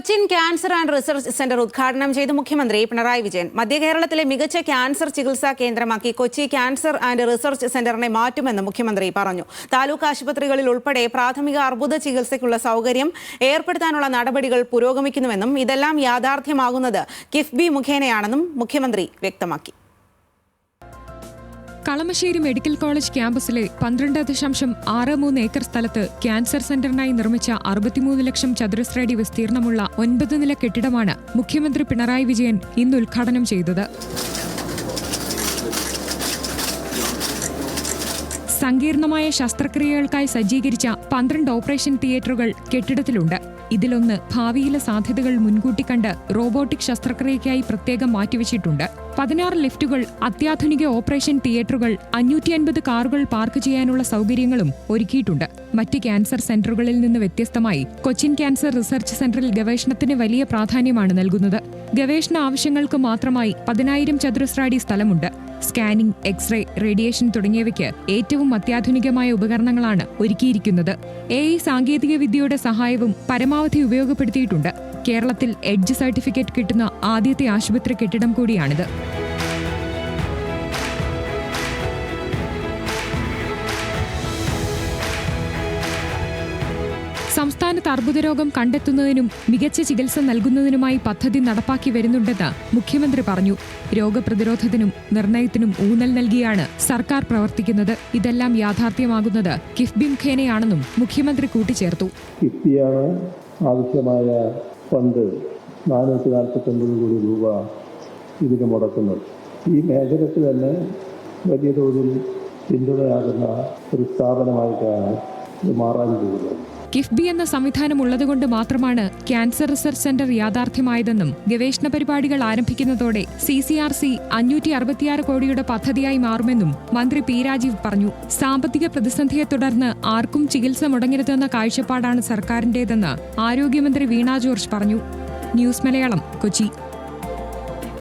Cochin cancer and research centre ഉദ്ഘാടനം ചെയ്ത് മുഖ്യമന്ത്രി പിണറായി വിജയൻ. മധ്യകേരളത്തിലെ മികച്ച ക്യാൻസർ ചികിത്സാ കേന്ദ്രമാക്കി കൊച്ചി ക്യാൻസർ ആൻഡ് റിസർച്ച് സെന്ററിനെ മാറ്റുമെന്ന് മുഖ്യമന്ത്രി പറഞ്ഞു. താലൂക്ക് ആശുപത്രികളിൽ ഉൾപ്പെടെ പ്രാഥമിക അർബുദ ചികിത്സയ്ക്കുള്ള സൗകര്യം ഏർപ്പെടുത്താനുള്ള നടപടികൾ പുരോഗമിക്കുന്നുവെന്നും ഇതെല്ലാം യാഥാർത്ഥ്യമാകുന്നത് കിഫ്ബി മുഖേനയാണെന്നും മുഖ്യമന്ത്രി വ്യക്തമാക്കി. കളമശ്ശേരി മെഡിക്കൽ കോളേജ് ക്യാമ്പസിലെ 12.63 ഏക്കർ സ്ഥലത്ത് ക്യാൻസർ സെന്ററിനായി നിർമ്മിച്ച 63 ലക്ഷം ചതുരശ്രയടി വിസ്തീർണമുള്ള 9 നില കെട്ടിടമാണ് മുഖ്യമന്ത്രി പിണറായി വിജയൻ ഇന്ന് ഉദ്ഘാടനം ചെയ്തത്. സങ്കീർണമായ ശസ്ത്രക്രിയകൾക്കായി സജ്ജീകരിച്ച 12 ഓപ്പറേഷൻ തിയേറ്ററുകൾ കെട്ടിടത്തിലുണ്ട്. ഇതിലൊന്ന് ഭാവിയിലെ സാധ്യതകൾ മുൻകൂട്ടി കണ്ട് റോബോട്ടിക് ശസ്ത്രക്രിയയ്ക്കായി പ്രത്യേകം മാറ്റിവെച്ചിട്ടുണ്ട്. 16 ലിഫ്റ്റുകൾ, അത്യാധുനിക ഓപ്പറേഷൻ തിയേറ്ററുകൾ, 550 കാറുകൾ പാർക്ക് ചെയ്യാനുള്ള സൗകര്യങ്ങളും ഒരുക്കിയിട്ടുണ്ട്. മറ്റ് ക്യാൻസർ സെന്ററുകളിൽ നിന്ന് വ്യത്യസ്തമായി കൊച്ചിൻ ക്യാൻസർ റിസർച്ച് സെന്ററിൽ ഗവേഷണത്തിന് വലിയ പ്രാധാന്യമാണ് നൽകുന്നത്. ഗവേഷണ ആവശ്യങ്ങൾക്ക് മാത്രമായി 10,000 ചതുരശ്ര അടി സ്ഥലമുണ്ട്. സ്കാനിംഗ്, എക്സ്റേ, റേഡിയേഷൻ തുടങ്ങിയവയ്ക്ക് ഏറ്റവും അത്യാധുനികമായ ഉപകരണങ്ങളാണ് ഒരുക്കിയിരിക്കുന്നത്. AI സാങ്കേതിക വിദ്യയുടെ സഹായവും പരമാവധി ഉപയോഗപ്പെടുത്തിയിട്ടുണ്ട്. കേരളത്തിൽ എഡ്ജ് സർട്ടിഫിക്കറ്റ് കിട്ടുന്ന ആദ്യത്തെ ആശുപത്രി കെട്ടിടം കൂടിയാണിത്. സംസ്ഥാനത്ത് അർബുദരോഗം കണ്ടെത്തുന്നതിനും മികച്ച ചികിത്സ നൽകുന്നതിനുമായി പദ്ധതി നടപ്പാക്കി വരുന്നുണ്ടെന്ന് മുഖ്യമന്ത്രി പറഞ്ഞു. രോഗപ്രതിരോധത്തിനും നിർണയത്തിനും ഊന്നൽ നൽകിയാണ് സർക്കാർ പ്രവർത്തിക്കുന്നത്. ഇതെല്ലാം യാഥാർത്ഥ്യമാകുന്നത് കിഫ്ബി മുഖേനയാണെന്നും മുഖ്യമന്ത്രി കൂട്ടിച്ചേർത്തു. കിഫ്ബിയാണ് ആവശ്യമായ ഫണ്ട് 449 കോടി രൂപ ഇതിന് മുടക്കുന്നത്. ഈ മേഖലയ്ക്ക് തന്നെ വലിയ തോതിൽ പിന്തുണയാകുന്ന ഒരു സ്ഥാപനമായിട്ടാണ് ഇത് മാറാൻ പോകുന്നത്. കിഫ്ബി എന്ന സംവിധാനം ഉള്ളതുകൊണ്ട് മാത്രമാണ് ക്യാൻസർ റിസർച്ച് സെന്റർ യാഥാർത്ഥ്യമായതെന്നും ഗവേഷണ പരിപാടികൾ ആരംഭിക്കുന്നതോടെ CCRC 566 കോടിയുടെ പദ്ധതിയായി മാറുമെന്നും മന്ത്രി P. രാജീവ് പറഞ്ഞു. സാമ്പത്തിക പ്രതിസന്ധിയെ തുടർന്ന് ആർക്കും ചികിത്സ മുടങ്ങരുതെന്ന കാഴ്ചപ്പാടാണ് സർക്കാരിന്റേതെന്ന് ആരോഗ്യമന്ത്രി വീണ ജോർജ് പറഞ്ഞു. ന്യൂസ് മലയാളം, കൊച്ചി.